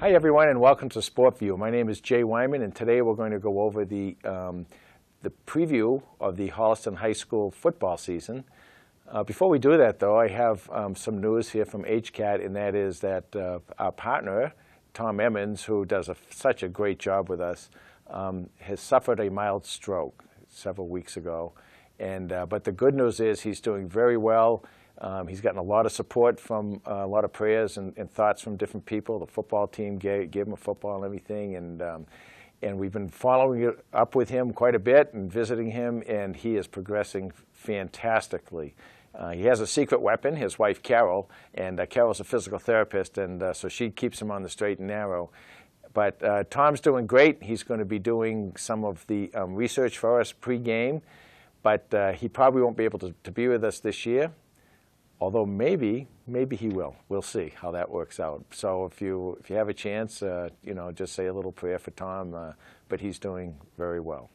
Hi everyone, and welcome to SporTView. My name is Jay Wyman, and today we're going to go over the preview of the Holliston High School football season. Before we do that, though, I have some news here from HCAT, and that is that our partner, Tom Emmons, who does such a great job with us, has suffered a mild stroke several weeks ago. But the good news is he's doing very well. He's gotten a lot of support from a lot of prayers and thoughts from different people. The football team gave him a football and everything, and we've been following up with him quite a bit and visiting him, and he is progressing fantastically. He has a secret weapon, his wife Carol, and Carol's a physical therapist, and so she keeps him on the straight and narrow. But Tom's doing great. He's going to be doing some of the research for us pre-game, but he probably won't be able to be with us this year. Although maybe he will. We'll see how that works out. So if you have a chance, just say a little prayer for Tom. But he's doing very well.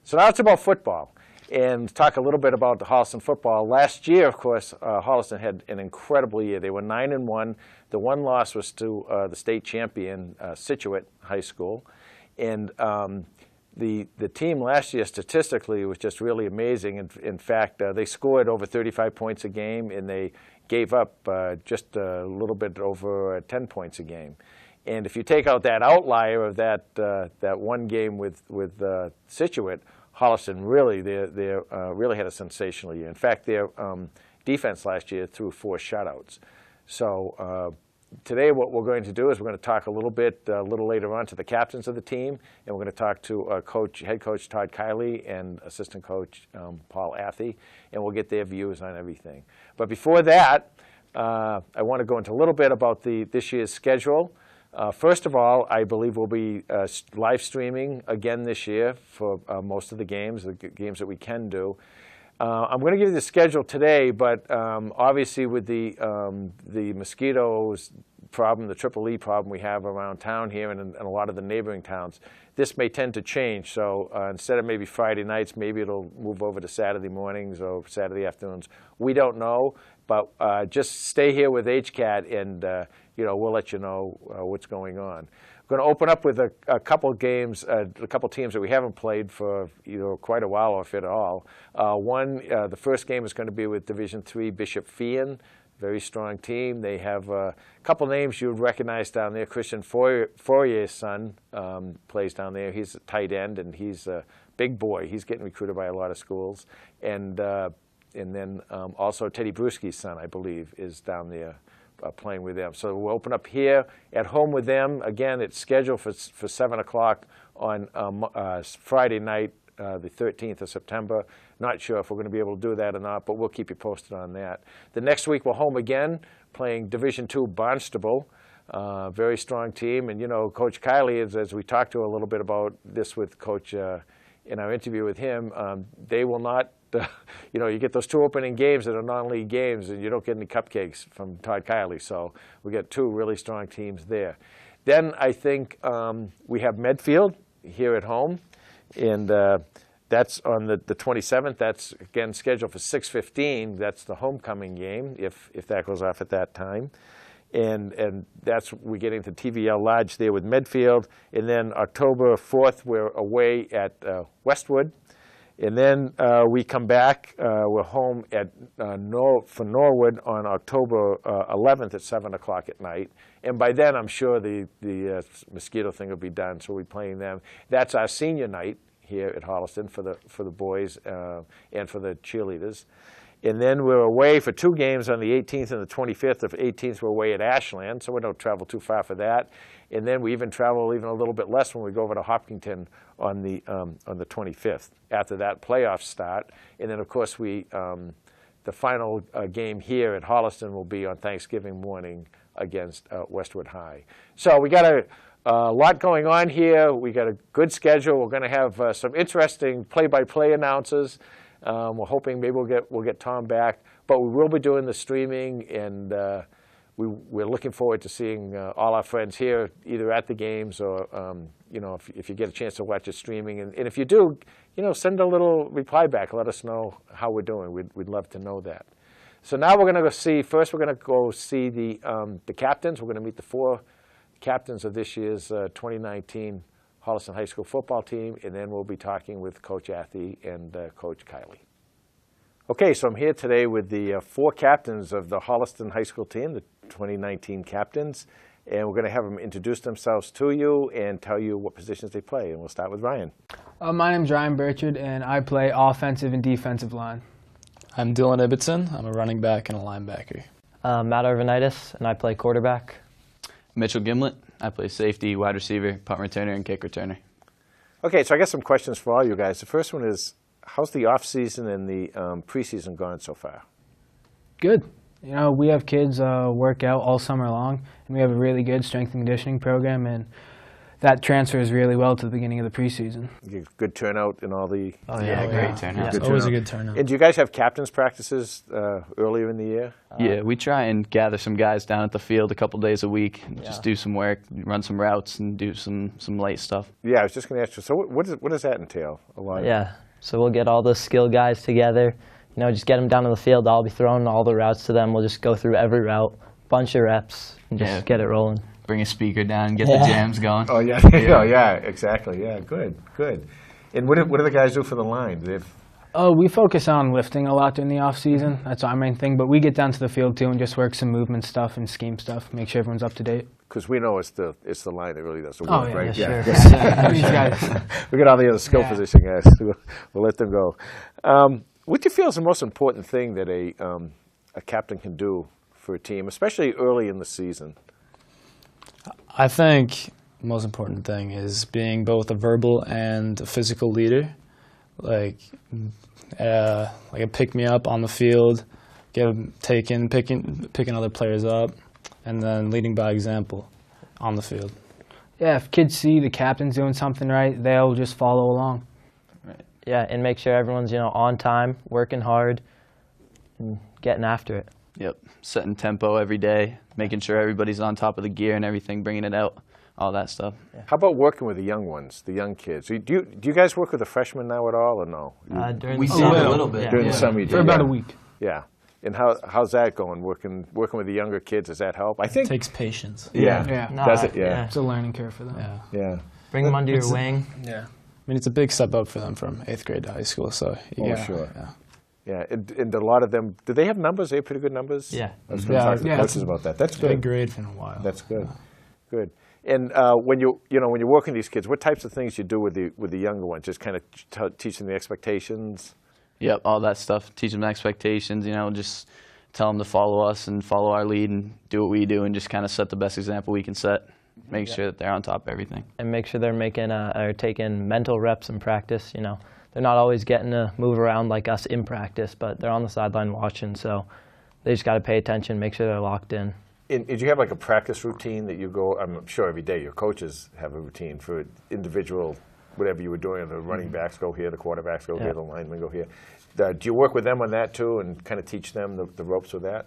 So now it's about football, and talk a little bit about the Holliston football. Last year, of course, Holliston had an incredible year. They were 9-1. The one loss was to the state champion, Scituate High School, and the team last year statistically was just really amazing. In fact, they scored over 35 points a game, and they gave up just a little bit over 10 points a game. And if you take out that outlier of that one game with Scituate, Holliston really really had a sensational year. In fact, their defense last year threw 4 shutouts. So today what we're going to do is we're going to talk a little later on to the captains of the team, and we're going to talk to head coach Todd Kiley and assistant coach Paul Athey, and we'll get their views on everything. But before that, I want to go into a little bit about this year's schedule. First of all, I believe we'll be live streaming again this year for most of the games that we can do. I'm going to give you the schedule today, but obviously with the mosquitoes problem, the Triple E problem we have around town here and in a lot of the neighboring towns, this may tend to change. So instead of maybe Friday nights, maybe it'll move over to Saturday mornings or Saturday afternoons. We don't know, but just stay here with HCAT, and we'll let you know what's going on. We're going to open up with a couple games, a couple teams that we haven't played for quite a while, or if at all. The first game is going to be with Division III Bishop Feehan, very strong team. They have a couple names you would recognize down there. Christian Fourier's son plays down there. He's a tight end, and he's a big boy. He's getting recruited by a lot of schools. And then also Teddy Bruschi's son, I believe, is down there playing with them. So we'll open up here at home with them. Again, it's scheduled for 7 o'clock on Friday night, the 13th of September. Not sure if we're going to be able to do that or not, but we'll keep you posted on that. The next week we're home again, playing Division II Barnstable. Very strong team. And, Coach Kiley, as we talked to a little bit about this with Coach in our interview with him, they will not you get those 2 opening games that are non-league games, and you don't get any cupcakes from Todd Kiley. So we got 2 really strong teams there. Then I think we have Medfield here at home, and that's on the 27th. That's, again, scheduled for 6:15. That's the homecoming game, if that goes off at that time. And we get into TVL Lodge there with Medfield. And then October 4th, we're away at Westwood. And then we come back. We're home for Norwood on October 11th at 7 o'clock at night. And by then, I'm sure the mosquito thing will be done. So we'll be playing them. That's our senior night here at Holliston for the boys and for the cheerleaders. And then we're away for 2 games on the 18th and the 25th. The 18th, we're away at Ashland, so we don't travel too far for that. And then we even travel even a little bit less when we go over to Hopkinton on the 25th. After that, playoffs start. And then, of course, the final game here at Holliston will be on Thanksgiving morning against Westwood High. So we got a lot going on here. We got a good schedule. We're going to have some interesting play-by-play announcers. We're hoping maybe we'll get Tom back, but we will be doing the streaming, and we're looking forward to seeing all our friends here, either at the games or if you get a chance to watch it streaming. And if you do, send a little reply back. Let us know how we're doing. We'd love to know that. So now we're going to go see. First, we're going to go see the captains. We're going to meet the 4 captains of this year's 2019 Holliston High School football team, and then we'll be talking with Coach Athey and Coach Kiley. Okay, so I'm here today with the 4 captains of the Holliston High School team, the 2019 captains, and we're going to have them introduce themselves to you and tell you what positions they play. And we'll start with Ryan. My name's Ryan Burchard, and I play offensive and defensive line. I'm Dylan Ibbotson. I'm a running back and a linebacker. Matt Arvanitis, and I play quarterback. Mitchell Gimlet. I play safety, wide receiver, punt returner, and kick returner. Okay, so I got some questions for all you guys. The first one is, how's the off-season and the preseason gone so far? Good. You know, we have kids work out all summer long, and we have a really good strength and conditioning program, and that transfers really well to the beginning of the preseason. You get good turnout in all the... Great turnout. It's always a good turnout. And do you guys have captains practices earlier in the year? Yeah, we try and gather some guys down at the field a couple days a week, just do some work, run some routes, and do some light stuff. Yeah, I was just going to ask you, so what does that entail? A lot Yeah, so we'll get all the skill guys together, you know, just get them down on the field. I'll be throwing all the routes to them. We'll just go through every route, bunch of reps, and just get it rolling. Bring a speaker down and get the jams going. Oh, yeah. Yeah, exactly. Yeah, good. And what do the guys do for the line? We focus on lifting a lot during the off-season. That's our main thing, but we get down to the field, too, and just work some movement stuff and scheme stuff, make sure everyone's up to date. Because we know it's the line that really does the work, right? Yeah, sure. These guys. We got all the other skill position guys. We'll let them go. What do you feel is the most important thing that a captain can do for a team, especially early in the season? I think the most important thing is being both a verbal and a physical leader. Like a pick-me-up on the field, picking other players up, and then leading by example on the field. Yeah, if kids see the captain's doing something right, they'll just follow along. Right. Yeah, and make sure everyone's, you know, on time, working hard, and getting after it. Yep, setting tempo every day, making sure everybody's on top of the gear and everything, bringing it out, all that stuff. Yeah. How about working with the young ones, the young kids? Do you guys work with the freshmen now at all, or no? During we the did summer. a little bit. During the summer you did? For about a week. Yeah. And how's that going, working with the younger kids? Does that help? I think It takes patience. Yeah. Does it? Yeah. It's a learning curve for them. Yeah. Bring them under your wing. Yeah. I mean, it's a big step up for them from 8th grade to high school, so Sure. Yeah, and a lot of them, do they have numbers? They have pretty good numbers? Yeah. I was going to talk to the coaches about that. That's good. Big grade for a while. That's good. Good. And when you're working these kids, what types of things you do with the younger ones? Just kind of teach them the expectations? Yep, all that stuff. Teach them the expectations, you know, just tell them to follow us and follow our lead and do what we do and just kind of set the best example we can set. Make sure that they're on top of everything. And make sure they're making or taking mental reps in practice, you know. They're not always getting to move around like us in practice, but they're on the sideline watching, so they just got to pay attention, make sure they're locked in. And did you have like a practice routine that you go, I'm sure every day your coaches have a routine for individual, whatever you were doing, the running backs go here, the quarterbacks go here, the linemen go here. Do you work with them on that too and kind of teach them the ropes with that?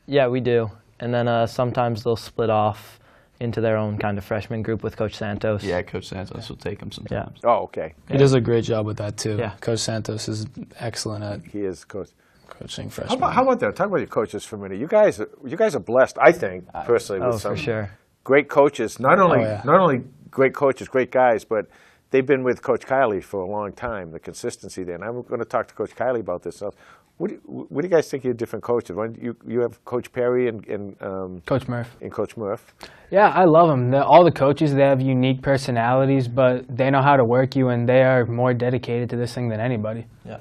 Yeah, we do. And then sometimes they'll split off into their own kind of freshman group with Coach Santos. Yeah, Coach Santos will take them sometimes. Yeah. Oh, okay. He does a great job with that, too. Yeah. Coach Santos is excellent at He is coach. coaching freshmen. How about that? Talk about your coaches for a minute. You guys are blessed, I think, personally, with some for sure. great coaches. Not only great coaches, great guys, but they've been with Coach Kiley for a long time, the consistency there. And I'm going to talk to Coach Kiley about this. So what do you guys think of your different coaches? You have Coach Perry and Coach Murph. And Coach Murph. Yeah, I love them. All the coaches, they have unique personalities, but they know how to work you, and they are more dedicated to this thing than anybody. Yeah.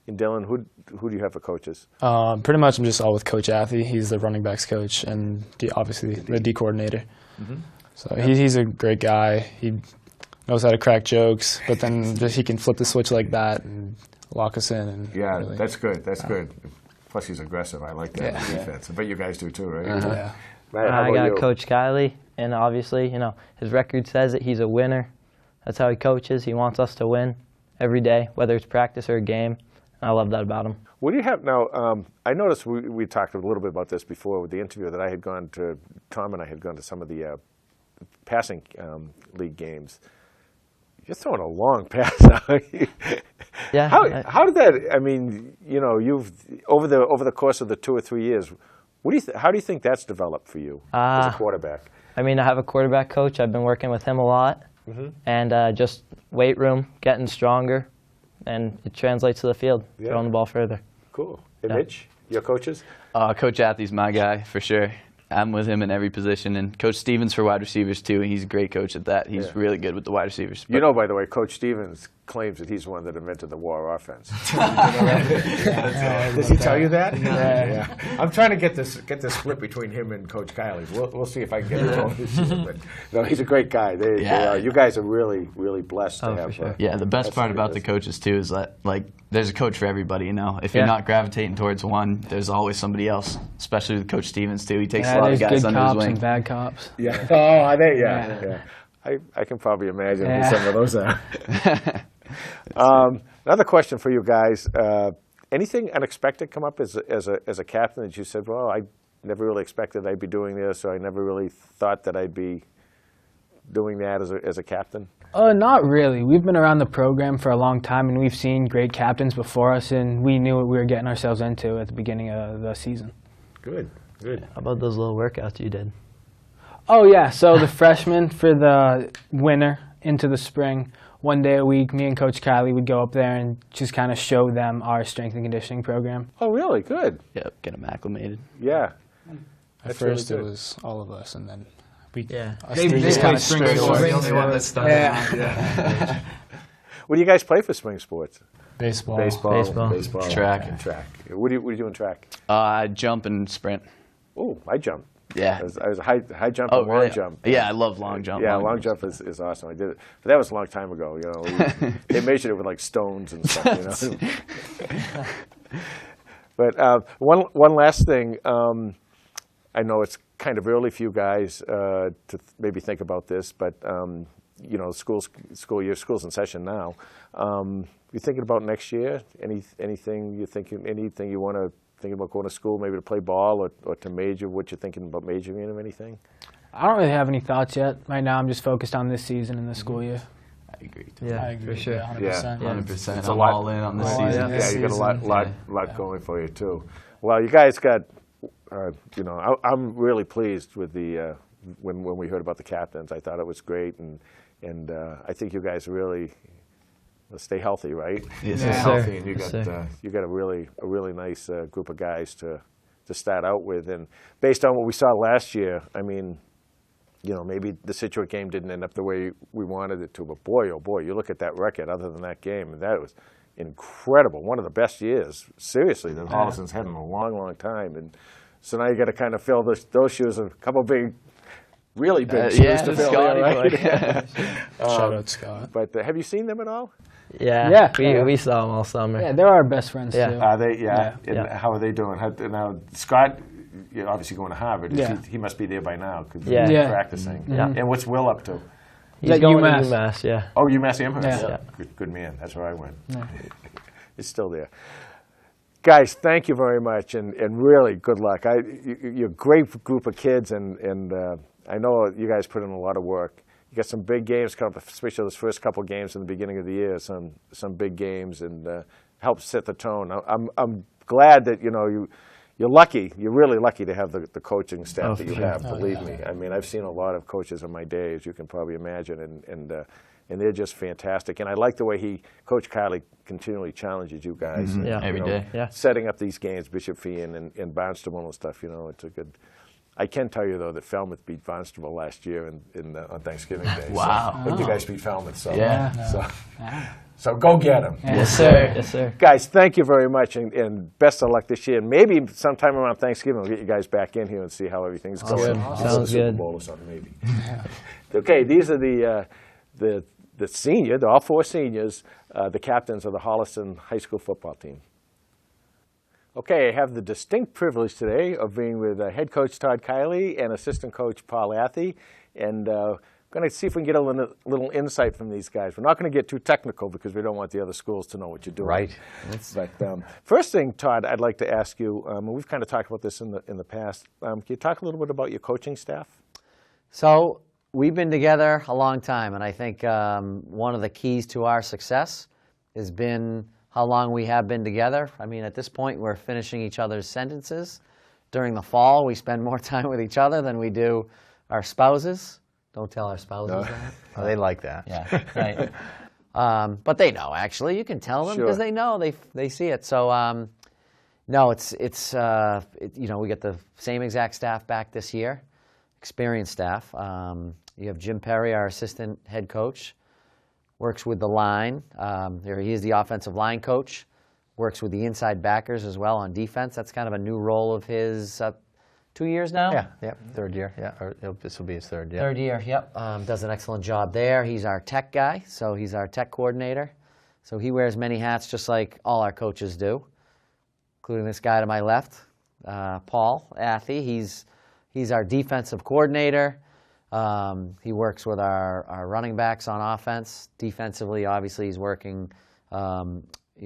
And Dylan, who do you have for coaches? Pretty much I'm just all with Coach Athey. He's the running backs coach and obviously the D coordinator. Mm-hmm. So he's a great guy. He knows how to crack jokes, but then he can flip the switch like that and lock us in. And really, that's good. That's good. Plus, he's aggressive. I like that in defense. I bet you guys do too, right? Yeah. Matt, I got Coach Kiley, and obviously, you know, his record says that he's a winner. That's how he coaches. He wants us to win every day, whether it's practice or a game. I love that about him. What do you have now? I noticed we talked a little bit about this before with the interview that I had gone to. Tom and I had gone to some of the passing league games. You're throwing a long pass now. Yeah. How did that? I mean, you know, you've over the course of the 2 or 3 years. How do you think that's developed for you as a quarterback? I mean, I have a quarterback coach. I've been working with him a lot, and just weight room, getting stronger, and it translates to the field, throwing the ball further. Cool. Hey, Mitch, your coaches? Coach Athey's my guy for sure. I'm with him in every position, and Coach Stevens for wide receivers too. He's a great coach at that. He's really good with the wide receivers. You know, by the way, Coach Stevens claims that he's the one that invented the war offense. Does he tell you that? Yeah. I'm trying to get this split between him and Coach Kiley. We'll see if I can get it on this year. But no, he's a great guy. You guys are really, really blessed to have. For sure. Yeah, the best part about the coaches too is that there's a coach for everybody. You know, if you're not gravitating towards one, there's always somebody else. Especially with Coach Stevens too. He takes a lot of guys under his wing. Good cops and bad cops. Yeah. Oh, I think I can probably imagine who some of those are. Another question for you guys. Anything unexpected come up as a captain that you said, well, I never really expected I'd be doing this, or I never really thought that I'd be doing that as a captain? Not really. We've been around the program for a long time, and we've seen great captains before us, and we knew what we were getting ourselves into at the beginning of the season. Good. How about those little workouts you did? Oh, yeah. So the freshmen for the winter into the spring, one day a week, me and Coach Kiley would go up there and just kind of show them our strength and conditioning program. Oh, really? Good. Yep, get them acclimated. Yeah. At first, it was all of us, and then we They just kind of spring straight sports. away. the only one that started. What do you guys play for spring sports? Baseball. Baseball, Track. and track. What do you do in track? I jump and sprint. Oh, I jump. Yeah. I was a high jump and long really? jump. Yeah, I love long jump. Yeah, long jump is awesome. I did it, but that was a long time ago. You know, they measured it with like stones and stuff. You know. But one last thing. I know it's kind of early for you guys to maybe think about this, but you know, school's in session now. You thinking about next year? Anything you thinking? Anything you want to think about going to school, maybe to play ball or to major? What you're thinking about majoring in, or anything? I don't really have any thoughts yet. Right now, I'm just focused on this season and the school year. I agree. Too. Yeah, I agree. for sure. 100%. 100%. It's a I'm lot. all in on this All season. in. Yeah, This you got a season, lot going for you too. Well, you guys got. You know, I'm really pleased with the when we heard about the captains. I thought it was great, and I think you guys really stay healthy, right? Yes, Stay sir. healthy, and you Yes, got sir. you got a really nice group of guys to start out with. And based on what we saw last year, I mean, you know, maybe the Situate game didn't end up the way we wanted it to, but boy, oh boy, you look at that record. Other than that game, and that was incredible. One of the best years, seriously, that Holliston's had in a long time. And so now you got to kind of fill those shoes. A couple big, really big shoes to fill. Scotty, Right? Shout out Scott. But have you seen them at all? Yeah, Yeah. we saw them all summer. Yeah, they're our best friends, Yeah. too. Are they? Yeah. Yeah. And how are they doing? Now, Scott, you're obviously going to Harvard. Yeah. He must be there by now because Yeah. he's Yeah. practicing. Yeah. And what's Will up to? He's at going UMass. to UMass, yeah. Oh, UMass Amherst. Yeah. Good man. That's where I went. Yeah. It's still there. Guys, thank you very much, and really good luck. You're a great group of kids, and I know you guys put in a lot of work. You got some big games coming up, especially those first couple games in the beginning of the year. Some big games, and help set the tone. I'm glad that you're lucky. You're really lucky to have the coaching staff that you have. Believe me. I mean, I've seen a lot of coaches in my day, as you can probably imagine, and they're just fantastic. And I like the way Coach Kiley continually challenges you guys. Yeah. Every day. Yeah. Setting up these games, Bishop Fee and Barnstable and stuff. It's a good. I can tell you though that Falmouth beat Barnstable last year on Thanksgiving Day. Wow. But you guys beat Falmouth, so Yeah. So go get them. Yes, sir. Yes, sir. Guys, thank you very much, and best of luck this year. And maybe sometime around Thanksgiving, we'll get you guys back in here and see how everything's going. good. Go to Sounds the Super good. Bowl or something, maybe. Okay, these are the all four seniors, the captains of the Holliston High School football team. Okay, I have the distinct privilege today of being with head coach Todd Kiley and assistant coach Paul Athey, and going to see if we can get a little insight from these guys. We're not going to get too technical because we don't want the other schools to know what you're doing. Right. But first thing, Todd, I'd like to ask you, we've kind of talked about this in the past. Can you talk a little bit about your coaching staff? So we've been together a long time, and I think one of the keys to our success has been how long we have been together. I mean, at this point, we're finishing each other's sentences. During the fall, we spend more time with each other than we do our spouses. Don't tell our spouses that. Oh, they like that. Yeah, right. But they know, actually. You can tell them because they know, they see it. So, no, you know, we get the same exact staff back this year, experienced staff. You have Jim Perry, our assistant head coach, works with the line. He is the offensive line coach, works with the inside backers as well on defense. That's kind of a new role of his. 2 years now? Yeah, third year. Yeah, or this will be his third. Yeah. Third year, yep. Does an excellent job there. He's our tech guy, so he's our tech coordinator. So he wears many hats just like all our coaches do, including this guy to my left, Paul Athey. He's our defensive coordinator. He works with our running backs on offense. Defensively, obviously, he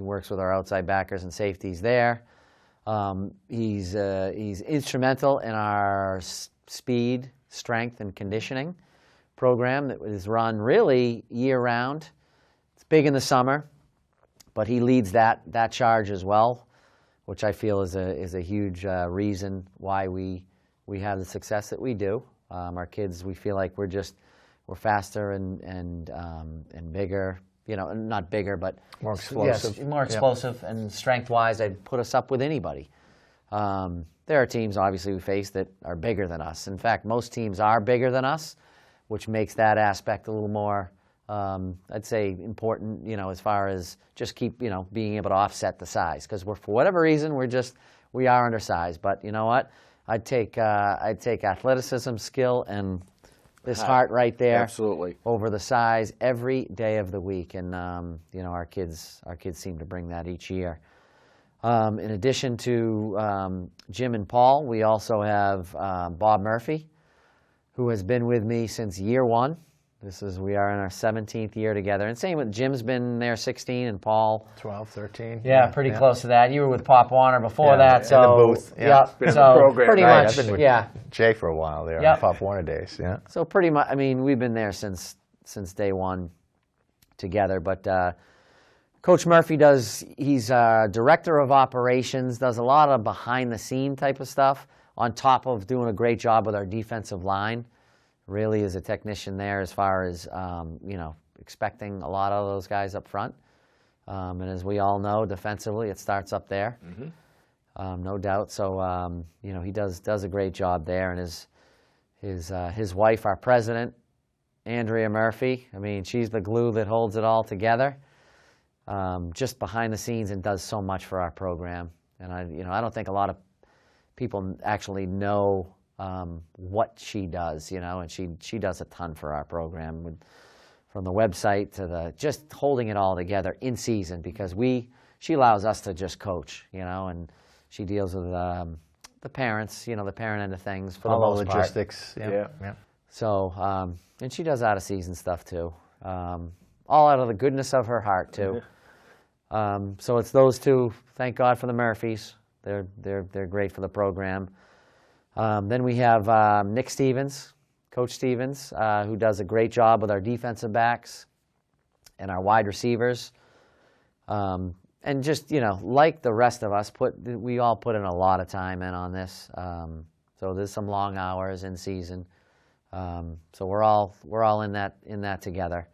works with our outside backers and safeties there. He's instrumental in our speed, strength, and conditioning program that is run really year-round. It's big in the summer, but he leads that charge as well, which I feel is a huge reason why we have the success that we do. Our kids, we feel like we're faster and bigger. You know, not bigger, but more explosive. Yes, more explosive, and strength-wise, I'd put us up with anybody. There are teams, obviously, we face that are bigger than us. In fact, most teams are bigger than us, which makes that aspect a little more, I'd say, important, you know, as far as just being able to offset the size. Because for whatever reason, we are undersized. But you know what? I'd take athleticism, skill, and this heart right there, absolutely, over the size every day of the week, and you know, our kids seem to bring that each year. In addition to Jim and Paul, we also have Bob Murphy, who has been with me since year one. We are in our 17th year together, and same with Jim's been there 16, and Paul 12, 13. Yeah, pretty close to that. You were with Pop Warner before that, so in the booth. Yeah, been in the program. Pretty right. much. I've been with Jay for a while there on Pop Warner days. Yeah. So pretty much. I mean, we've been there since day one together. But Coach Murphy he's director of operations. Does a lot of behind the scene type of stuff on top of doing a great job with our defensive line. Really is a technician there as far as, you know, expecting a lot of those guys up front. And as we all know, defensively, it starts up there, no doubt. So, you know, he does a great job there. And his wife, our president, Andrea Murphy, I mean, she's the glue that holds it all together, just behind the scenes, and does so much for our program. And I don't think a lot of people actually know what she does, you know, and she does a ton for our program, from the website to just holding it all together in season, because she allows us to just coach, you know, and she deals with the parents, you know, the parent end of things for the most part. Logistics. Yeah. So, and she does out of season stuff too, all out of the goodness of her heart too. So it's those two. Thank God for the Murphys. They're great for the program. Then we have Nick Stevens, Coach Stevens, who does a great job with our defensive backs and our wide receivers. And just, you know, like the rest of us, we all put in a lot of time in on this. So there's some long hours in season. So we're all in that together.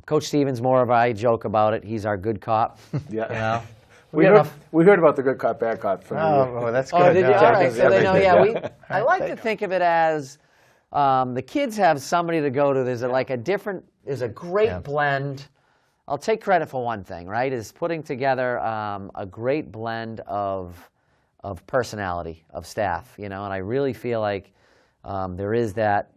Coach Stevens, I joke about it, he's our good cop. Yeah. You know? We heard about the good cop, bad cop from Oh, well, that's good. Oh, did you? All right, so they know, Yeah. I like to think of it as the kids have somebody to go to. There's a great blend. I'll take credit for one thing, right, is putting together a great blend of personality, of staff, you know, and I really feel like there is that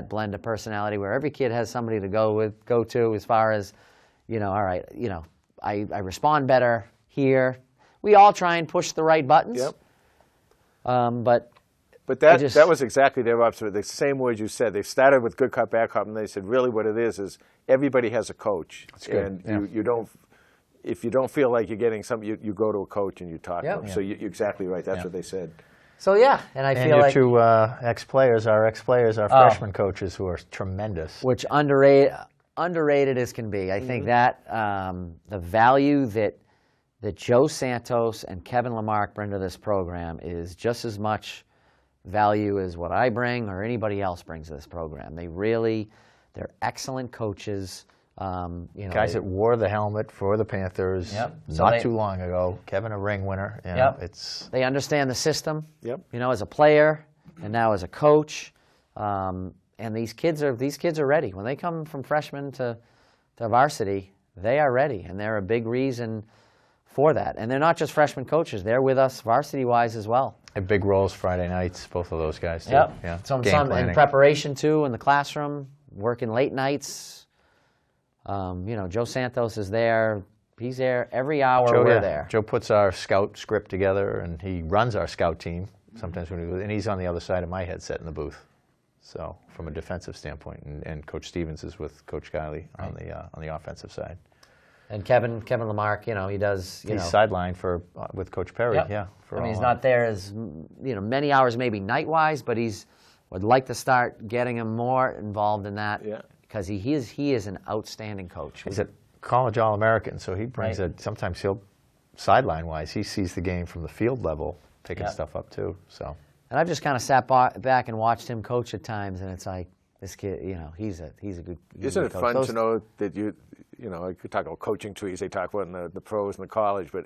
blend of personality where every kid has somebody to go to as far as, you know, all right, you know, I respond better here. We all try and push the right buttons. Yep. But that was exactly their observation. The same words you said. They started with good cop, bad cop, and they said really what it is everybody has a coach. That's good. And you don't, if you don't feel like you're getting something, you go to a coach and you talk to them. Yeah. So you're exactly right. That's what they said. So yeah, and I feel your like two ex-players are freshman coaches who are tremendous. which underrated as can be. I think that the value that Joe Santos and Kevin Lamarck bring to this program is just as much value as what I bring or anybody else brings to this program. They're excellent coaches. Guys that wore the helmet for the Panthers not too long ago. Kevin, a ring winner. They understand the system. Yep. As a player and now as a coach. And these kids are ready. When they come from freshman to varsity, they are ready, and they're a big reason for that. And they're not just freshman coaches; they're with us varsity-wise as well. And big roles Friday nights, both of those guys too. Yep. Yeah. Some in preparation too, in the classroom, working late nights. Joe Santos is there. He's there every hour. We're there. Joe puts our scout script together, and he runs our scout team sometimes and he's on the other side of my headset in the booth. So from a defensive standpoint, and Coach Stevens is with Coach Kiley on the offensive side. And Kevin Lamarck, he does. He's sidelined with Coach Perry. Yep. Yeah. He's not there as many hours maybe night wise, but would like to start getting him more involved in that. Yeah. Because he is an outstanding coach. He's a college All-American, so he brings sometimes he'll sideline wise he sees the game from the field level, picking stuff up too. So. And I've just kind of sat back and watched him coach at times, and it's like, this kid, he's a good. Isn't it coach. fun to know that I could talk about coaching trees, they talk about in the pros and the college, but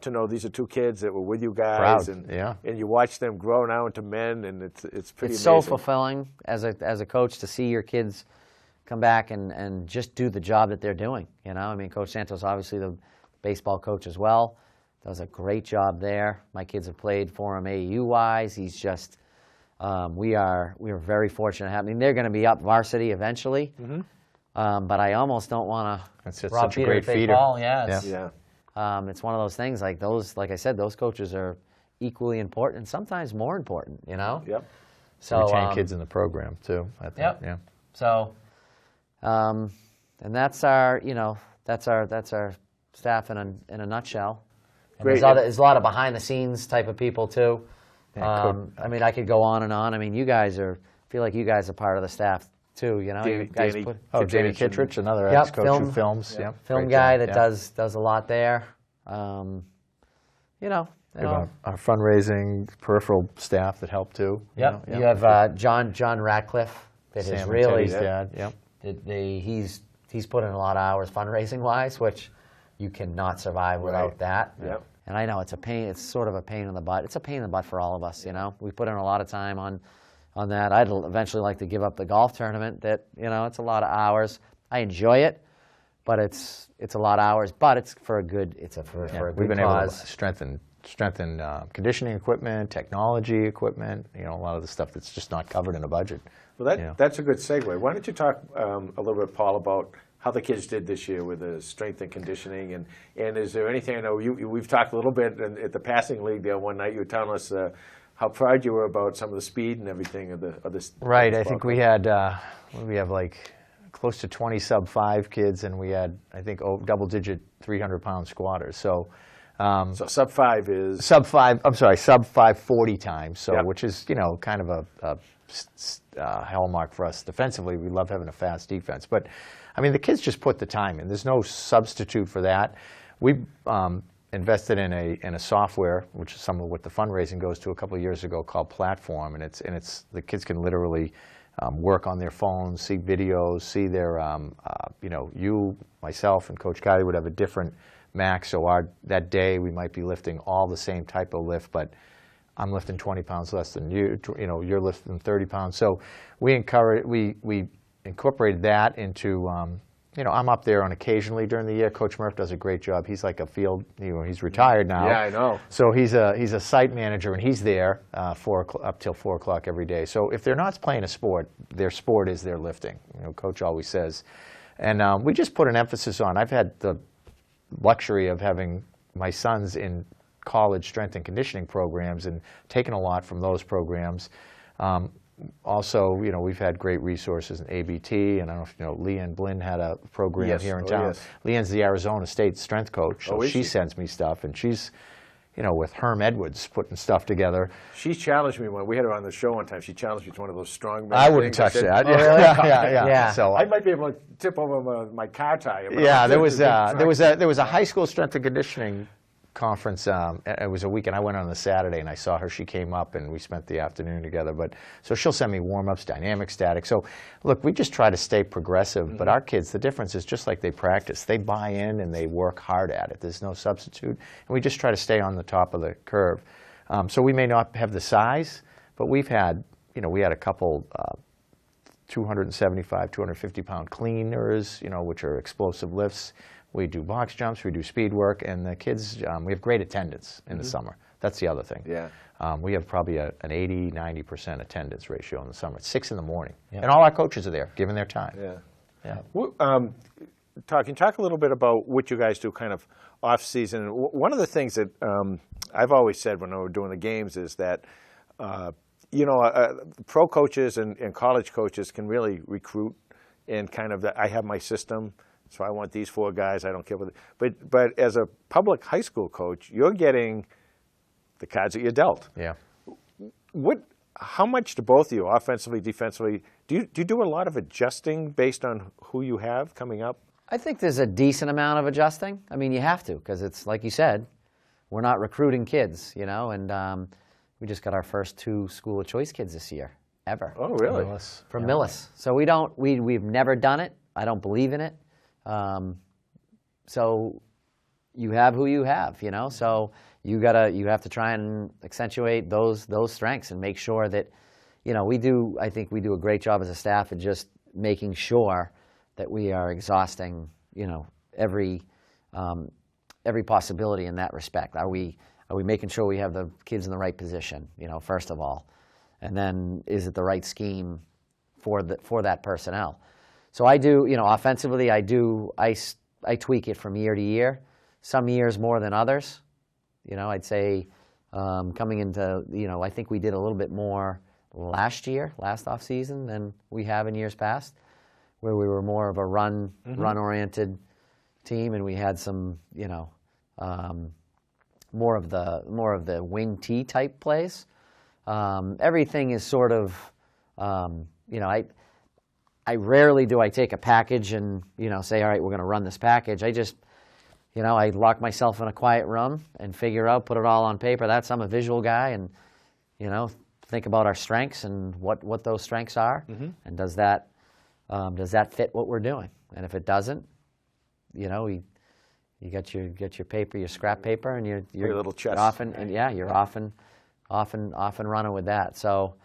to know these are two kids that were with you guys, Proud. and you watch them grow now into men, and it's pretty amazing. So fulfilling as a coach to see your kids come back and just do the job that they're doing. Coach Santos, obviously the baseball coach as well, does a great job there. My kids have played for him AAU-wise. He's just, we are very fortunate. They're going to be up varsity eventually, but I almost don't want to. That's such a great feeder. It's one of those things like I said, those coaches are equally important and sometimes more important. Yep. So retain kids in the program too. I think. Yep. Yeah. So, and that's our staff in a nutshell. And there's a lot of behind the scenes type of people too. I could go on and on. You guys feel like you guys are part of the staff too. Danny Kittredge, another ex-coach who films. Film guy that does a lot there. We have our fundraising peripheral staff that help too. Yep. You have John Radcliffe that Sam is really dad. Yep. He's put in a lot of hours fundraising wise, which you cannot survive without that. Yep. And I know it's a pain. It's sort of a pain in the butt. It's a pain in the butt for all of us. We put in a lot of time on that. I'd eventually like to give up the golf tournament. That it's a lot of hours. I enjoy it, but it's a lot of hours. But it's for a good. It's for a good cause. We've been able to strengthen conditioning equipment, technology equipment. A lot of the stuff that's just not covered in a budget. Well, that's a good segue. Why don't you talk a little bit, Paul, about how the kids did this year with the strength and conditioning, and is there anything? I know we've talked a little bit at the passing league there one night. You were telling us how proud you were about some of the speed and everything of this. Right. I think we had like close to 20 sub-5 kids, and we had double-digit 300-pound squatters. So sub-5 is sub-5. I'm sorry, sub-5 40 times. So which is kind of a hallmark for us defensively. We love having a fast defense, but the kids just put the time in. There's no substitute for that. We invested in a software, which is some of what the fundraising goes to, a couple of years ago, called Platform, and it's the kids can literally work on their phones, see videos, see their myself and Coach Kiley would have a different max. So that day we might be lifting all the same type of lift, but I'm lifting 20 pounds less than you. You're lifting 30 pounds. So we incorporated that into. I'm up there on occasionally during the year. Coach Murph does a great job. He's like a field. He's retired now. Yeah, I know. So he's a site manager, and he's there up till 4 o'clock every day. So if they're not playing a sport, their sport is their lifting. Coach always says, and we just put an emphasis on. I've had the luxury of having my sons in college strength and conditioning programs and taken a lot from those programs. Also, we've had great resources in ABT, and I don't know if you know, Leanne Blinn had a program here in town. Yes. Leanne's the Arizona State strength coach, so she sends me stuff, and she's, with Herm Edwards putting stuff together. She challenged me when we had her on the show one time. She challenged me to one of those strong men. I wouldn't touch that. Yeah. So I might be able to tip over my car tire. Yeah, there was a high school strength and conditioning conference. It was a weekend. I went on the Saturday, and I saw her. She came up, and we spent the afternoon together. But so she'll send me warm-ups, dynamic, static. So, look, we just try to stay progressive. But our kids, the difference is just like they practice. They buy in, and they work hard at it. There's no substitute. And we just try to stay on the top of the curve. So we may not have the size, but we've had, we had a couple 275, 250-pound cleaners, which are explosive lifts. We do box jumps, we do speed work, and the kids, we have great attendance in the summer. That's the other thing. Yeah. We have probably an 80, 90% attendance ratio in the summer. It's 6 in the morning. Yeah. And all our coaches are there, giving their time. Yeah. Yeah. Can you talk a little bit about what you guys do kind of off-season? One of the things that I've always said when we were doing the games is that, pro coaches and college coaches can really recruit and kind of, I have my system. So I want these 4 guys. I don't care what. But as a public high school coach, you're getting the cards that you're dealt. Yeah. How much do both of you, offensively, defensively, do you do a lot of adjusting based on who you have coming up? I think there's a decent amount of adjusting. I mean, you have to, because it's like you said, we're not recruiting kids, and we just got our first 2 school of choice kids this year ever. Oh, really? From Millis. So we've never done it. I don't believe in it. So you have who you have, so you have to try and accentuate those strengths and make sure that, I think we do a great job as a staff at just making sure that we are exhausting, every possibility in that respect. Are we making sure we have the kids in the right position, first of all, and then is it the right scheme for that personnel? So I do, offensively, I tweak it from year to year. Some years more than others. I'd say coming into, I think we did a little bit more last off season than we have in years past, where we were more of a run-oriented team, and we had some, more of the wing T type plays. Everything is sort of, I rarely do I take a package and, say, all right, we're going to run this package. I just, I lock myself in a quiet room and figure out, put it all on paper. I'm a visual guy, and, think about our strengths and what those strengths are, and does that fit what we're doing? And if it doesn't, you got your paper, your scrap paper, and you're your little chest. Off and you're off and running with that. So.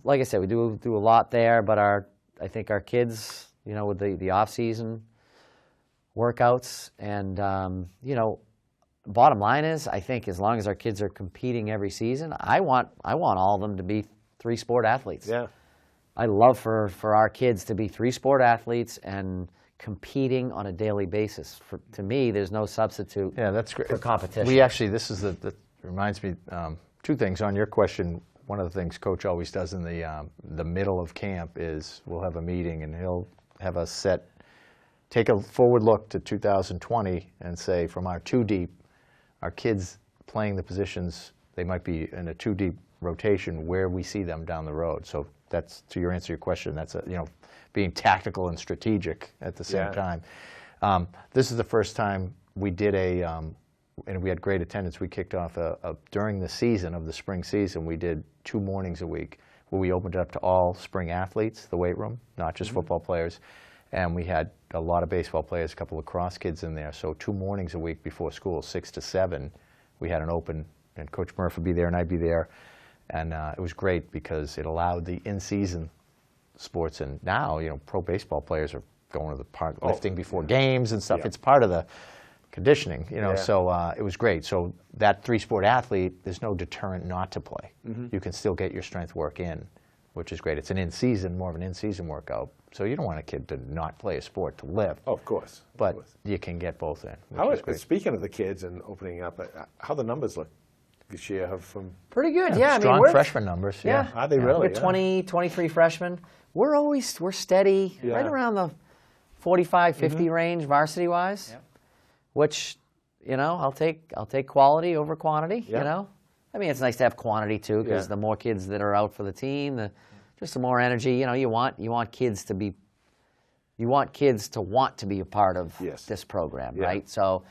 Like I said, we do a lot there, but I think our kids, with the off-season workouts, and bottom line is, I think as long as our kids are competing every season, I want all of them to be 3-sport athletes. Yeah. I love for our kids to be 3-sport athletes and competing on a daily basis. To me, there's no substitute. Yeah, that's great. For competition. We actually, this is that reminds me 2 things on your question. One of the things Coach always does in the middle of camp is we'll have a meeting, and he'll have us take a forward look to 2020 and say, from our 2-deep, our kids playing the positions, they might be in a 2-deep rotation, where we see them down the road. So that's, to answer your question, that's being tactical and strategic at the same time. This is the first time we did and we had great attendance. We kicked off during the season of the spring season, we did 2 mornings a week where we opened it up to all spring athletes, the weight room, not just football players. And we had a lot of baseball players, a couple of lacrosse kids in there. So 2 mornings a week before school, 6 to 7, we had an open, and Coach Murphy would be there and I'd be there. And it was great because it allowed the in-season sports. And now, pro baseball players are going to the park, lifting before games and stuff. Yeah. It's part of the conditioning, so it was great. So that 3-sport athlete, there's no deterrent not to play. You can still get your strength work in, which is great. It's more of an in-season workout. So you don't want a kid to not play a sport to live. Oh, of course. But you can get both in. Speaking of the kids and opening up, how the numbers look this year from pretty good. Yeah, strong we're freshman numbers. Yeah, are they really? We're 20, 23 freshmen. We're steady, right around the 45, 50 range, varsity wise. Yep. Which, I'll take quality over quantity. Yeah. I mean, it's nice to have quantity too, because the more kids that are out for the team, just the more energy. You want kids to want to be a part of this program, right? So,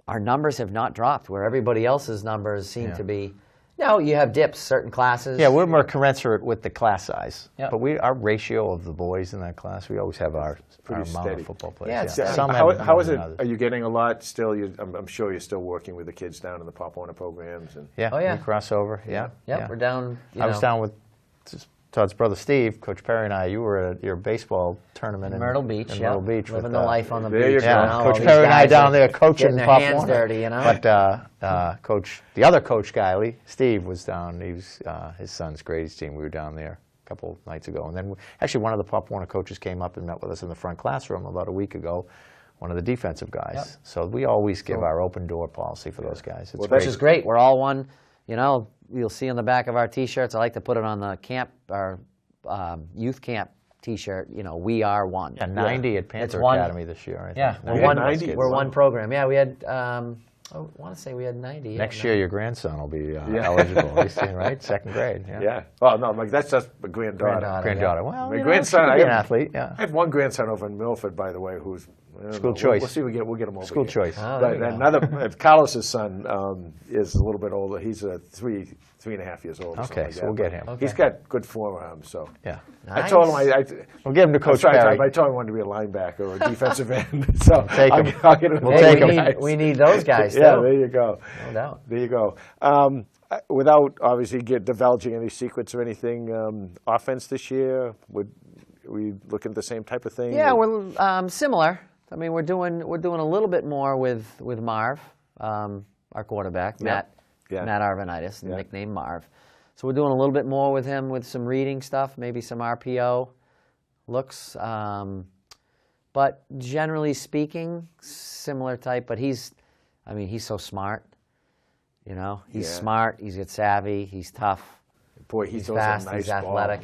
our numbers have not dropped where everybody else's numbers seem to be. No, you have dips, certain classes. Yeah, we're more commensurate with the class size. Yep. But our ratio of the boys in that class, we always have our amount steady. of football players. Yeah, it's steady. Some How have more is than it? others. Are you getting a lot still? I'm sure you're still working with the kids down in the Pop Warner programs. And Yeah, Oh, yeah. we cross over. Yeah. Yep, yeah. we're down. I was down with Todd's brother Steve, Coach Perry and I. You were at your baseball tournament in Myrtle Beach. in yep. Myrtle Beach. Living with, the life on the there you beach. go. you Yeah, know, all Coach these Perry and I guys down are there coaching getting their Pop hands Warner. dirty, you know. But the other coach guy, Steve, was down. He was his son's grades team. We were down there a couple nights ago, and then actually one of the Pop Warner coaches came up and met with us in the front classroom about a week ago. One of the defensive guys. Yep. So we always give our open door policy for those guys. It's Well, great. Which is great. We're all one. You know, you'll see on the back of our T-shirts. I like to put it on the camp, our youth camp T-shirt. You know, we are one. Yeah, 90 at Panther It's one- Academy this year. I think. Yeah, 90 we're one. basketball. We're one program. Yeah, we had. I want to say we had 90. yeah, Next no. year, your grandson will be eligible. He's in, right? Second grade. yeah. Oh no, that's just a granddaughter. Granddaughter. Well, My you know, grandson, she could I be an have- athlete. Yeah. I have one grandson over in Milford, by the way, who's I don't School know, choice. We'll see. We'll get him over School here. choice. Oh, there But you go. another, Carlos's son is a little bit older. He's 3.5 years old. or something Okay, like so that. we'll get But him. He's got good forearms, so. Yeah. I told him We'll give him to I was Coach trying to Perry. type, I told him I wanted to be a linebacker or a defensive end. So take him. I'll get him. We'll Hey, take him. we need those guys too. Yeah, there you go. No doubt. There you go. Without obviously divulging any secrets or anything, offense this year, would we looking at the same type of thing? Yeah, we're similar. I mean, we're doing a little bit more with Marv, our quarterback, Matt Arvanitis, Yeah. nicknamed Marv. So we're doing a little bit more with him with some reading stuff, maybe some RPO looks. But generally speaking, similar type. But he's so smart. You know, he's Yeah. smart. He's got savvy. He's tough. Boy, he He's throws fast. a nice He's ball. athletic.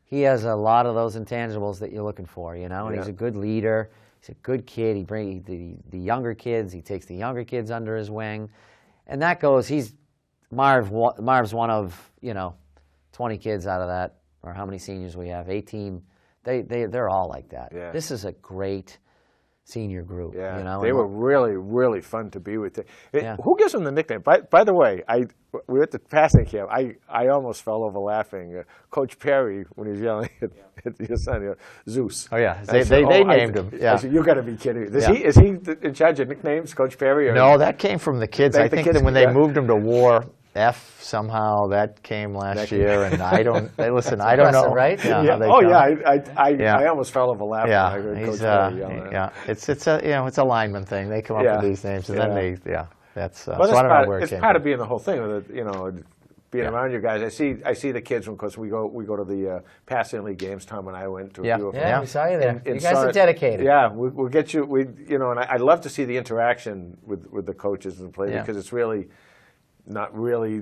He has a lot of those intangibles that you're looking for, you know. And he's Yeah. a good leader. He's a good kid. He brings the younger kids. He takes the younger kids under his wing, and that goes. Marv's one of 20 kids out of that, or how many seniors we have? 18. They're all like that. Yeah. This is a great senior group. Yeah, you know, they and were really, really fun to be with. Yeah. Who gives them the nickname? By the way, we were at the passing camp. I almost fell over laughing. Coach Perry, when he was yelling at your son, Zeus. Oh, yeah. I They said, named him. I Yeah. said, you got to be kidding me. Yeah. Is he in charge of nicknames, Coach Perry? Or? No, that came from the kids. The I think kids, that when they yeah. moved him to War F, somehow that came last That year, and I don't. Listen, I don't know. impressive, right? Yeah, Yeah. how they Oh come. yeah, I Yeah. almost fell over laughing. Yeah, when I heard he's Coach Perry yelling at him. yeah. It's a lineman thing. They come up Yeah. with these names, and Yeah. then that's. Well, so I don't know where it it's came part from. of being the whole thing. With it, being Yeah. around you guys. I see the kids because we go to the passing league games. Tom and I went to a Yeah. few of them. Yeah, we saw you there. And You guys saw are it. dedicated. Yeah, we'll get you. And I love to see the interaction with the coaches and players Yeah. because it's really not really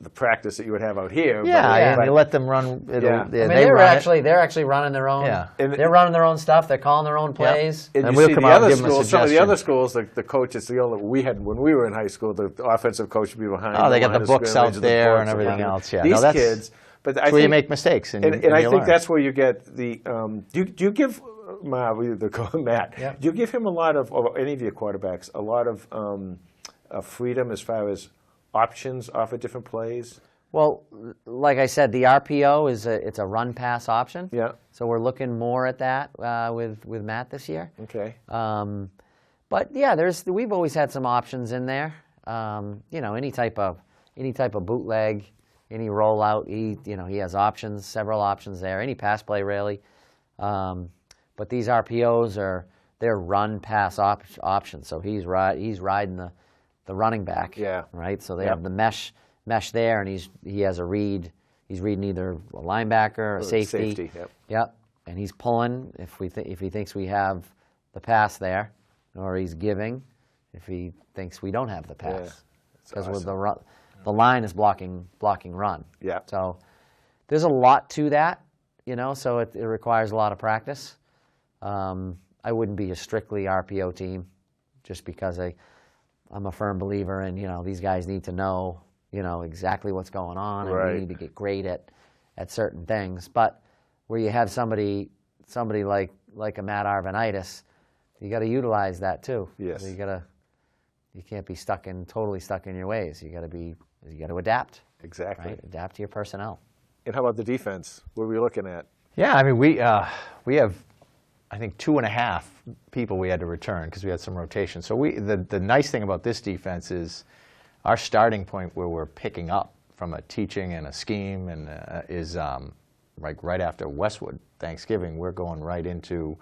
the practice that you would have out here. Yeah, Yeah. and you let them run. Yeah. I mean, they they're run it. actually running their own. Yeah. And- They're running their own stuff. They're calling their own plays. And And you we'll see come the out and other give 'em a schools, some of the suggestion. other schools, the coaches, we had when we were in high school, the offensive coach would be behind. Oh, they got line the of books scrimmage out and the there and books everything behind. else, yeah. These No, that's- kids, but I That's where you think, make mistakes, and and you I think learn. that's where you get the. Do you give Matt? Yeah. Do you give him a lot of, or any of your quarterbacks, a lot of freedom as far as options off of different plays? Well, like I said, the RPO it's a run pass option. Yeah. So we're looking more at that with Matt this year. Okay. But yeah, we've always had some options in there. Any type of bootleg, any rollout. He has options, several options there. Any pass play really. But these RPOs they're run pass options. So he's riding the running back. Yeah. Right. So they have the mesh there, and he has a read. He's reading either a linebacker or a safety. Yep. Yep. And he's pulling if he thinks we have the pass there, or he's giving if he thinks we don't have the Yeah. pass. Because awesome. the line is blocking run. Yeah. So there's a lot to that, so it requires a lot of practice. I wouldn't be a strictly RPO team just because I'm a firm believer in, these guys need to know, exactly what's going on, and Right. we need to get great at certain things. But where you have somebody like a Matt Arvanitis, you got to utilize that too. Yes. So you got to You can't be totally stuck in your ways. You got to adapt. Exactly. Right? Adapt to your personnel. And how about the defense? What were you looking at? Yeah, I mean, we have, I think, 2.5 people we had to return because we had some rotation. So the nice thing about this defense is our starting point where we're picking up from a teaching and a scheme and is like right after Westwood Thanksgiving. We're going right into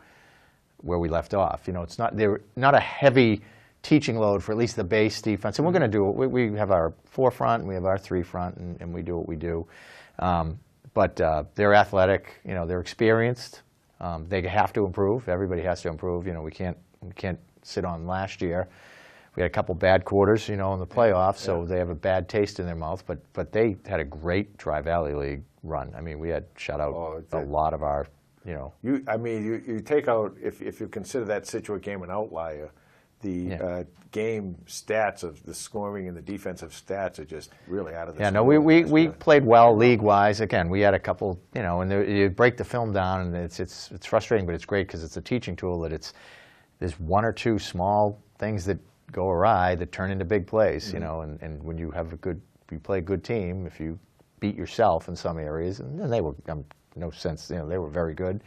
where we left off. You know, they're not a heavy teaching load for at least the base defense. And we're going to do it. We have our 4 front and we have our 3 front, and we do what we do. But they're athletic. You know, they're experienced. They have to improve. Everybody has to improve. You know, we can't sit on last year. We had a couple bad quarters, you know, in the playoffs, so they have a bad taste in their mouth. But they had a great Tri-Valley League run. I mean, we had shut out a lot of our, you know. You take out, if you consider that Situate game an outlier, the game stats of the scoring and the defensive stats are just really out of this. Yeah, no, we played well league-wise. Again, we had a couple, you know, and you break the film down, and it's frustrating, but it's great because it's a teaching tool that there's 1 or 2 small things that go awry that turn into big plays, you know, and when you play a good team, if you beat yourself in some areas, and they were, no sense, you know, they were very good.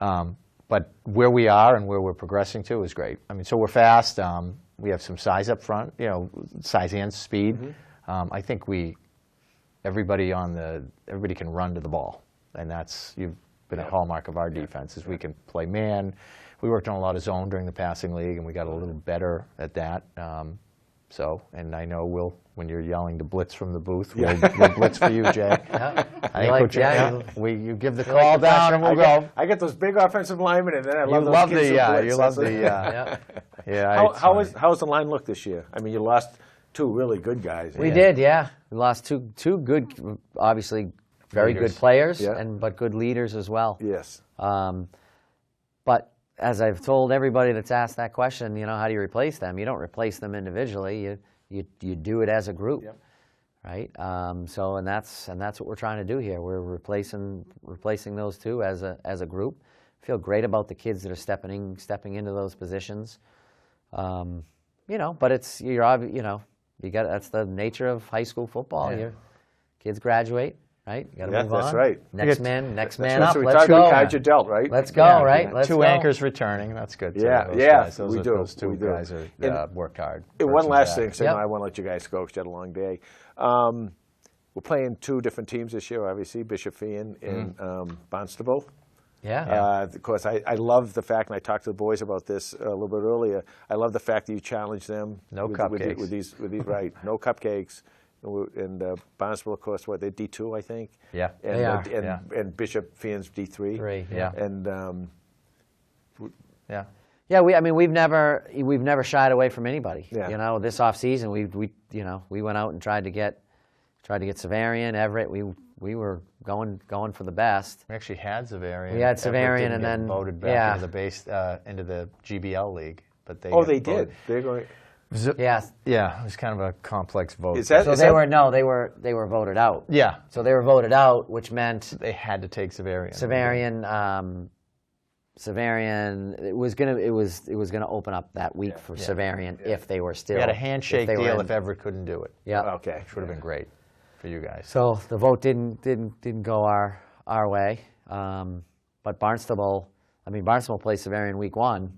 But where we are and where we're progressing to is great. I mean, so we're fast. We have some size up front, you know, size and speed. I think everybody can run to the ball, and you've been a hallmark of our defense is we can play man. We worked on a lot of zone during the passing league, and we got a little better at that. And I know when you're yelling to blitz from the booth, we'll blitz for you, Jay. You give the call down, and we'll go. I get those big offensive linemen, and then I love those kids who blitz. How's the line look this year? I mean, you lost 2 really good guys. We did, yeah. We lost two good, obviously very good players, but good leaders as well. Yes. But as I've told everybody that's asked that question, you know, how do you replace them? You don't replace them individually. You do it as a group, right? And that's what we're trying to do here. We're replacing those 2 as a group. Feel great about the kids that are stepping into those positions. You know, but that's the nature of high school football. Your kids graduate. Right? You gotta move on. That's right. Next man up. Let's go. Cards you dealt, right? Let's go, right? Let's 2 anchors returning. That's good. Those 2 guys worked hard. And one last thing, so I want to let you guys go because you had a long day. We're playing 2 different teams this year, obviously, Bishop Fee and Barnstable. Yeah. Of course, I love the fact, and I talked to the boys about this a little bit earlier, I love the fact that you challenge them. No cupcakes. With these, right, no cupcakes. And Barnstable, of course, they're D2, I think. Yeah. And, they are. And Bishop Fee's D3. 3, yeah. And yeah, we've never shied away from anybody. Yeah. You know, this off season we went out and tried to get Severian, Everett. We were going for the best. We actually had Severian. We had Severian, and then voted back into the base into the GBL league, but they did. They're going. Yeah, it was kind of a complex vote. They were voted out. Yeah. So they were voted out, which meant they had to take Severian. Severian. It was gonna open up that week for Severian if they were still. We had a handshake deal if Everett couldn't do it. Yeah. Okay. Which would have been great for you guys. So the vote didn't go our way, but Barnstable plays Severian week 1.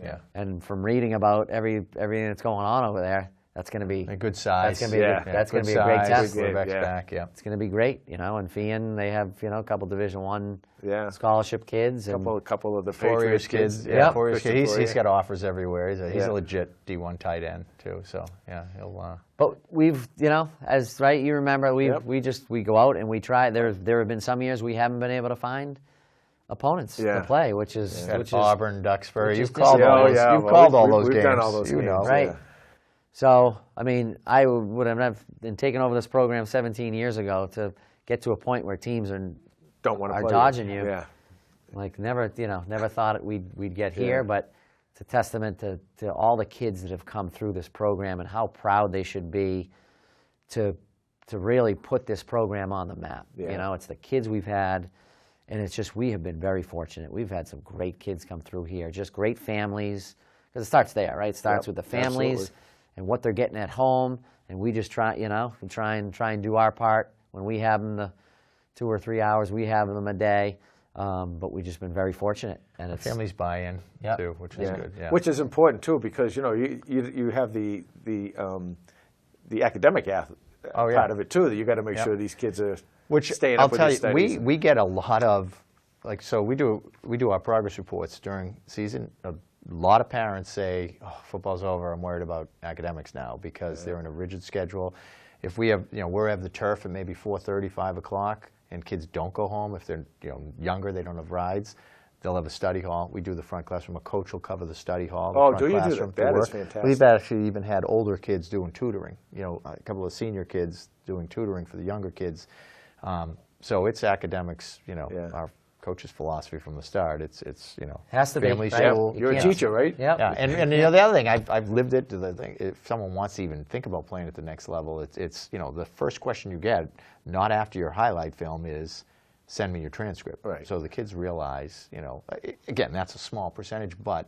Yeah. And from reading about everything that's going on over there, that's going to be a good size. That's going to be a great test. Back, It's going to be great, you know. And Feehan, they have a couple Division I scholarship kids, a couple of the Fourier's kids. Yeah, Fourier's kids. He's got offers everywhere. He's a legit D1 tight end too. So he'll. But we've, as right, you remember, we go out and we try. There have been some years we haven't been able to find opponents to play, which is Auburn, Duxbury. You've called all those games. We've done all those games, right? Yeah. So, I mean, I would have been taking over this program 17 years ago to get to a point where teams don't want to are play dodging you. Yeah. Like never thought we'd get here, but it's a testament to all the kids that have come through this program and how proud they should be to really put this program on the map. Yeah. It's the kids we've had, and it's just we have been very fortunate. We've had some great kids come through here, just great families, because it starts there, right? It starts with the families. Absolutely. and what they're getting at home, and we just try, we try and do our part when we have them the 2 or 3 hours we have them a day. But we've just been very fortunate, and it's Families buy in too, which is good. Yeah. Which is important too, because you have the academic part of it too. That you got to make sure these kids are staying up with their studies. We get a lot of we do our progress reports during season. A lot of parents say, "Oh, football's over. I'm worried about academics now," because they're in a rigid schedule. If we have we have the turf at maybe 4:30, 5 o'clock. And kids don't go home. If they're younger, they don't have rides. They'll have a study hall. We do the front classroom. A coach will cover the study hall. Oh, do you do that? That is fantastic. We've actually even had older kids doing tutoring. A couple of senior kids doing tutoring for the younger kids. So it's academics. Our coach's philosophy from the start. It's has to family be, right? school. You're a teacher, right? Yep. Yeah. And the other thing, I've lived it. The thing, if someone wants to even think about playing at the next level, it's the first question you get, not after your highlight film, is send me your transcript. Right. So the kids realize, again, that's a small percentage, but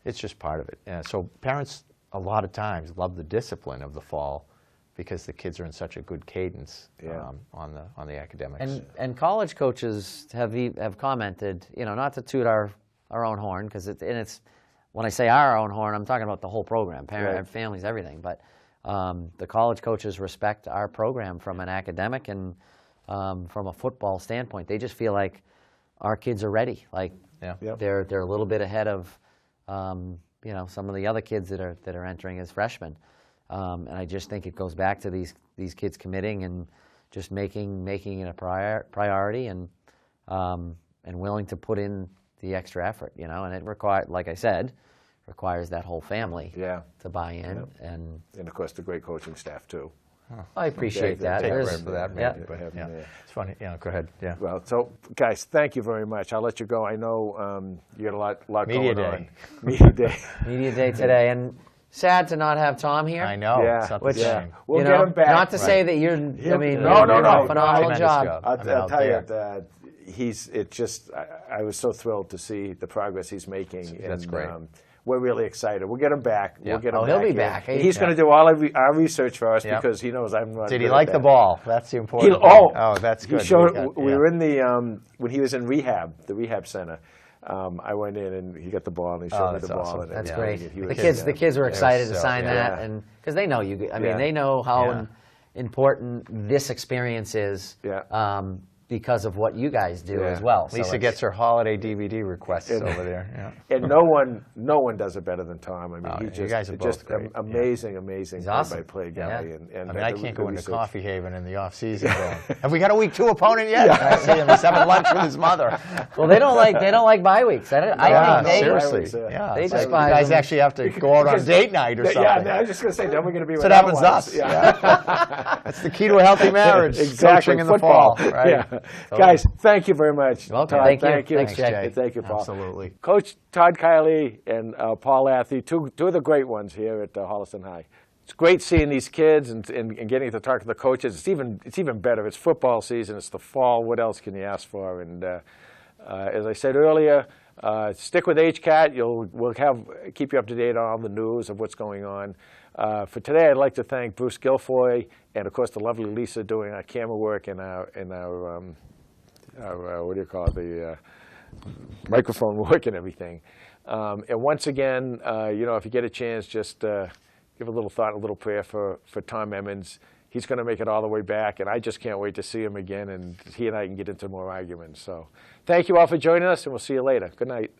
it's just part of it. So parents a lot of times love the discipline of the fall because the kids are in such a good cadence on the academics. And college coaches have commented, not to toot our own horn, because it's when I say our own horn, I'm talking about the whole program, families, everything. But the college coaches respect our program from an academic and from a football standpoint. They just feel like our kids are ready. Like they're a little bit ahead of some of the other kids that are entering as freshmen. And I just think it goes back to these kids committing and just making it a priority and willing to put in the extra effort, and it like I said, requires that whole family to buy in. And of course the great coaching staff too. I appreciate that. Take credit for that. It's funny. Go ahead. Yeah. Well, so guys, thank you very much. I'll let you go. I know you got a lot Media going day. on. Media day. Media day today, and sad to not have Tom here. I know. Yeah. It's a shame. We'll get him back. Not to say that you're. No. a phenomenal Tremendous job. I'll tell you, I was so thrilled to see the progress he's making. That's great. We're really excited. We'll get him back. Yeah. We'll get him he'll back be here. back. He's going to do all of our research for us because he knows I'm not. Did he good like at the that. ball? That's the important thing. Oh, that's good. We were in the when he was in the rehab center. I went in and he got the ball and he showed me the ball. awesome. And That's everything. great. And The kids were excited to so- sign yeah. that, and because they know you. I mean, they know how important this experience is. Because of what you guys do as well. So Lisa gets her holiday DVD requests over there. And no one does it better than Tom. I mean, you guys are both great. Amazing awesome. play-by-play guy. Yeah. And I can't go into research. Coffee Haven in the off season. Have we got a week 2 opponent yet? I see him. He's having lunch with his mother. Well, they don't like bye weeks. I think seriously. they It's like despise you guys them. actually have to go out on date night or something. Yeah, I was just going to say, then we're going to be That's what happens to us. That's the key to a healthy marriage. Exactly. Coaching in the fall. Football. Right? Yeah. Guys, thank you very much. Welcome. Todd, Thank you. Thanks, Jay. Thank you, Paul. Absolutely. Coach Todd Kiley and Paul Athey, two of the great ones here at Holliston High. It's great seeing these kids and getting to talk to the coaches. It's even better. It's football season. It's the fall. What else can you ask for? And as I said earlier, stick with HCAT. We'll keep you up to date on all the news of what's going on. For today, I'd like to thank Bruce Guilfoy and, of course, the lovely Lisa doing our camera work and our what do you call it, the microphone work and everything. And once again, if you get a chance, just give a little thought, a little prayer for Tom Emmons. He's going to make it all the way back, and I just can't wait to see him again, and he and I can get into more arguments. So thank you all for joining us, and we'll see you later. Good night.